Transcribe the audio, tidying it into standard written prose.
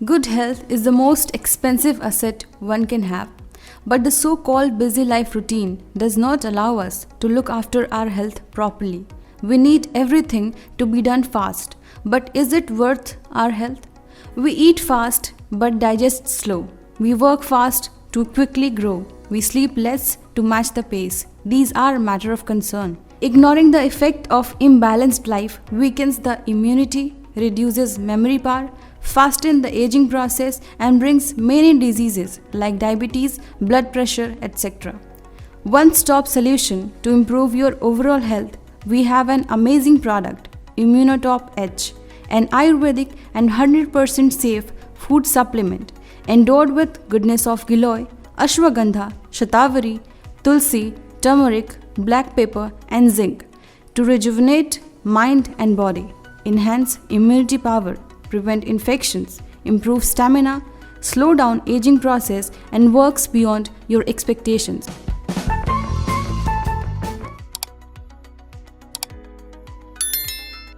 Good health is the most expensive asset one can have, but the so-called busy life routine does not allow us to look after our health properly. We need everything to be done fast, but is it worth our health? We eat fast but digest slow. We work fast to quickly grow. We sleep less to match the pace. These are a matter of concern. Ignoring the effect of imbalanced life weakens the immunity, reduces memory power, fastens the aging process, and brings many diseases like diabetes, blood pressure, etc. One-stop solution to improve your overall health. We have an amazing product, Imunotop-H, an Ayurvedic and 100% safe food supplement endowed with goodness of Giloy, Ashwagandha, Shatavari, Tulsi, Turmeric, black pepper and zinc to rejuvenate mind and body, enhance immunity power, prevent infections, improve stamina, slow down aging process and works beyond your expectations.